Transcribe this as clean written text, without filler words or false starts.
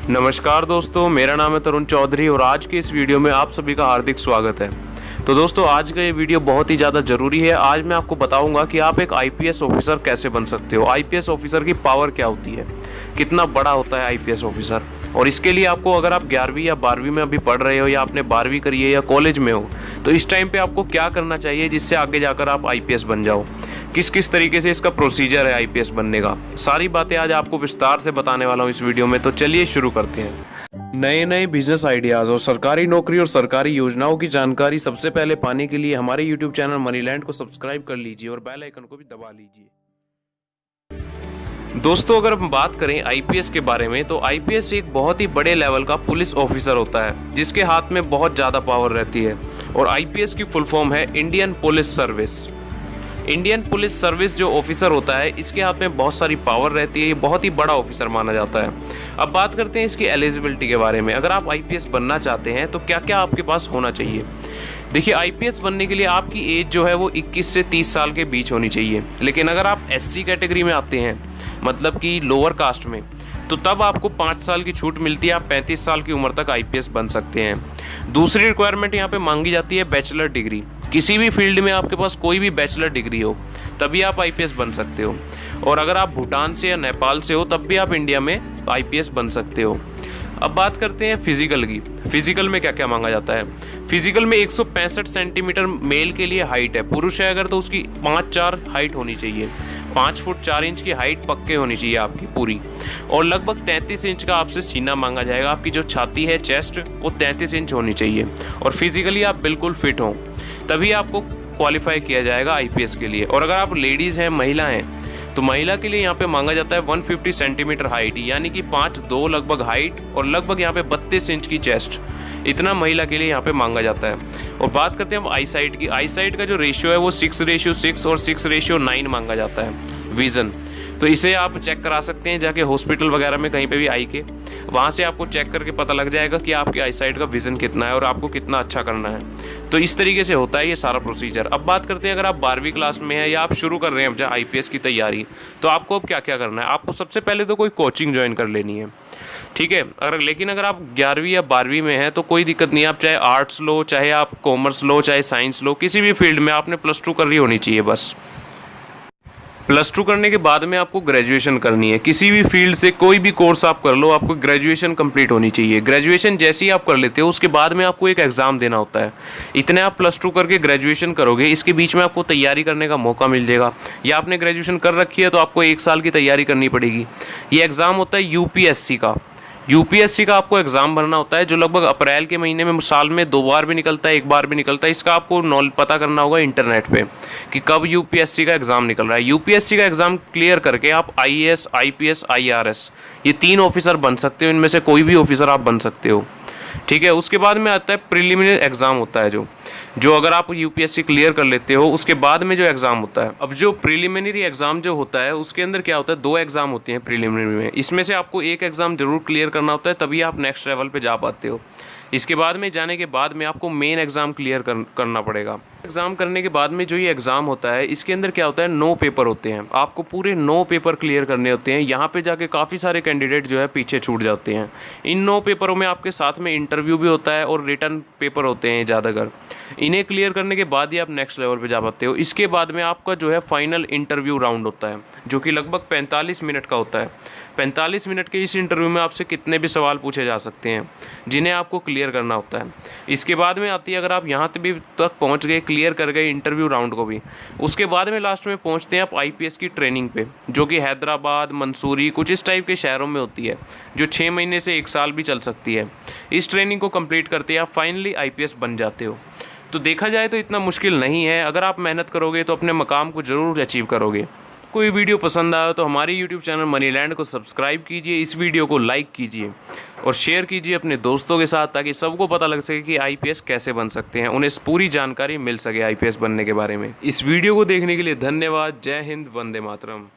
नमस्कार दोस्तों, मेरा नाम है तरुण चौधरी और आज के इस वीडियो में आप सभी का हार्दिक स्वागत है। तो दोस्तों, आज का ये वीडियो बहुत ही ज़्यादा ज़रूरी है। आज मैं आपको बताऊंगा कि आप एक आईपीएस ऑफिसर कैसे बन सकते हो, आईपीएस ऑफिसर की पावर क्या होती है, कितना बड़ा होता है आईपीएस ऑफिसर। और इसके लिए आपको, अगर आप 11वीं या 12वीं में अभी पढ़ रहे हो या आपने 12वीं करी है या कॉलेज में हो, तो इस टाइम पे आपको क्या करना चाहिए जिससे आगे जाकर आप आईपीएस बन जाओ, किस किस तरीके से इसका प्रोसीजर है आईपीएस बनने का, सारी बातें आज आपको विस्तार से बताने वाला हूँ इस वीडियो में। तो चलिए शुरू करते हैं। नए नए बिजनेस आइडियाज और सरकारी नौकरी और सरकारी योजनाओं की जानकारी सबसे पहले पाने के लिए हमारे यूट्यूब चैनल मनीलैंड को सब्सक्राइब कर लीजिए और बेल आइकन को भी दबा लीजिए। दोस्तों, अगर हम बात करें आईपीएस के बारे में, तो आईपीएस एक बहुत ही बड़े लेवल का पुलिस ऑफिसर होता है जिसके हाथ में बहुत ज़्यादा पावर रहती है। और आईपीएस की फुल फॉर्म है Indian police service. Indian police service जो ऑफिसर होता है, इसके हाथ में बहुत सारी पावर रहती है, ये बहुत ही बड़ा ऑफिसर माना जाता है। अब बात करते हैं इसकी एलिजिबिलिटी के बारे में। अगर आप आईपीएस बनना चाहते हैं तो क्या क्या आपके पास होना चाहिए। देखिए, आईपीएस बनने के लिए आपकी एज जो है वो 21 से 30 साल के बीच होनी चाहिए। लेकिन अगर आप एससी कैटेगरी में आते हैं, मतलब कि लोअर कास्ट में, तो तब आपको 5 साल की छूट मिलती है। आप 35 साल की उम्र तक आईपीएस बन सकते हैं। दूसरी रिक्वायरमेंट यहाँ पे मांगी जाती है बैचलर डिग्री। किसी भी फील्ड में आपके पास कोई भी बैचलर डिग्री हो तभी आप आईपीएस बन सकते हो। और अगर आप भूटान से या नेपाल से हो तब भी आप इंडिया में आईपीएस बन सकते हो। अब बात करते हैं फिजिकल की। फिजिकल में क्या क्या मांगा जाता है। फिजिकल में 165 सेंटीमीटर मेल के लिए हाइट है। पुरुष है अगर तो उसकी 5'4" हाइट होनी चाहिए। 5 फुट 4 इंच की हाइट पक्के होनी चाहिए आपकी पूरी। और लगभग 33 इंच का आपसे सीना मांगा जाएगा। आपकी जो छाती है, चेस्ट, वो 33 इंच होनी चाहिए। और फिजिकली आप बिल्कुल फिट हों तभी आपको क्वालिफाई किया जाएगा आईपीएस के लिए। और अगर आप लेडीज़ हैं, महिला हैं, तो महिला के लिए यहाँ पे मांगा जाता है 150 सेंटीमीटर हाइट, यानी कि 5'2" लगभग हाइट और लगभग यहाँ पे 32 इंच की चेस्ट। इतना महिला के लिए यहाँ पे मांगा जाता है। और बात करते हैं अब आई साइट की। आई साइट का जो रेशियो है वो 6:6 और 6:9 मांगा जाता है। विजन, तो इसे आप चेक करा सकते हैं जाके हॉस्पिटल वगैरह में कहीं पे भी आई के, वहाँ से आपको चेक करके पता लग जाएगा कि आपकी आई साइट का विजन कितना है और आपको कितना अच्छा करना है। तो इस तरीके से होता है ये सारा प्रोसीजर। अब बात करते हैं, अगर आप 12वीं क्लास में हैं या आप शुरू कर रहे हैं अब आईपीएस की तैयारी, तो आपको अब क्या क्या करना है। आपको सबसे पहले तो कोई कोचिंग ज्वाइन कर लेनी है, ठीक है। लेकिन अगर आप 11वीं या 12वीं में हैं तो कोई दिक्कत नहीं है। आप चाहे आर्ट्स लो, चाहे आप कॉमर्स लो, चाहे साइंस लो, किसी भी फील्ड में आपने +2 कर ली होनी चाहिए बस। +2 करने के बाद में आपको ग्रेजुएशन करनी है। किसी भी फील्ड से कोई भी कोर्स आप कर लो, आपको ग्रेजुएशन कंप्लीट होनी चाहिए। ग्रेजुएशन जैसे ही आप कर लेते हो उसके बाद में आपको एक एग्ज़ाम देना होता है। इतने आप +2 करके ग्रेजुएशन करोगे, इसके बीच में आपको तैयारी करने का मौका मिल जाएगा। या आपने ग्रेजुएशन कर रखी है तो आपको 1 साल की तैयारी करनी पड़ेगी। ये एग्ज़ाम होता है यूपीएससी का। यूपीएससी का आपको एग्ज़ाम भरना होता है, जो लगभग अप्रैल के महीने में साल में 2 बार भी निकलता है, 1 बार भी निकलता है। इसका आपको पता करना होगा इंटरनेट पे कि कब यूपीएससी का एग्ज़ाम निकल रहा है। यूपीएससी का एग्ज़ाम क्लियर करके आप आईएएस, आईपीएस, आईआरएस, ये 3 ऑफिसर बन सकते हो। इनमें से कोई भी ऑफिसर आप बन सकते हो, ठीक है। उसके बाद में आता है प्रिलिमिनरी एग्ज़ाम होता है, जो अगर आप यूपीएससी क्लियर कर लेते हो उसके बाद में जो एग्ज़ाम होता है। अब जो प्रिलिमिनरी एग्ज़ाम जो होता है उसके अंदर क्या होता है, 2 एग्ज़ाम होते हैं प्रिलिमिनरी में। इसमें से आपको एक एग्ज़ाम जरूर क्लियर करना होता है, तभी आप नेक्स्ट लेवल पे जा पाते हो। इसके बाद में जाने के बाद में आपको मेन एग्ज़ाम क्लियर करना पड़ेगा। एग्ज़ाम करने के बाद में जो ये एग्ज़ाम होता है, इसके अंदर क्या होता है, 9 पेपर होते हैं। आपको पूरे 9 पेपर क्लियर करने होते हैं। यहाँ पे जाके काफ़ी सारे कैंडिडेट जो है पीछे छूट जाते हैं। इन 9 पेपरों में आपके साथ में इंटरव्यू भी होता है और रिटर्न पेपर होते हैं ज़्यादातर। इन्हें क्लियर करने के बाद ही आप नेक्स्ट लेवल पे जा पाते हो। इसके बाद में आपका जो है फाइनल इंटरव्यू राउंड होता है, जो कि लगभग 45 मिनट का होता है। 45 मिनट के इस इंटरव्यू में आपसे कितने भी सवाल पूछे जा सकते हैं, जिन्हें आपको क्लियर करना होता है। इसके बाद में आती है, अगर आप यहाँ तक पहुँच गए, क्लियर कर गए इंटरव्यू राउंड को भी, उसके बाद में लास्ट में पहुँचते हैं आप आईपीएस की ट्रेनिंग पे, जो कि हैदराबाद, मंसूरी, कुछ इस टाइप के शहरों में होती है, जो 6 महीने से 1 साल भी चल सकती है। इस ट्रेनिंग को कंप्लीट करते आप फाइनली आईपीएस बन जाते हो। तो देखा जाए तो इतना मुश्किल नहीं है। अगर आप मेहनत करोगे तो अपने मकाम को ज़रूर अचीव करोगे। कोई वीडियो पसंद आया तो हमारे यूट्यूब चैनल मनीलैंड को सब्सक्राइब कीजिए, इस वीडियो को लाइक कीजिए और शेयर कीजिए अपने दोस्तों के साथ, ताकि सबको पता लग सके कि आईपीएस कैसे बन सकते हैं, उन्हें पूरी जानकारी मिल सके आईपीएस बनने के बारे में। इस वीडियो को देखने के लिए धन्यवाद। जय हिंद, वंदे मातरम।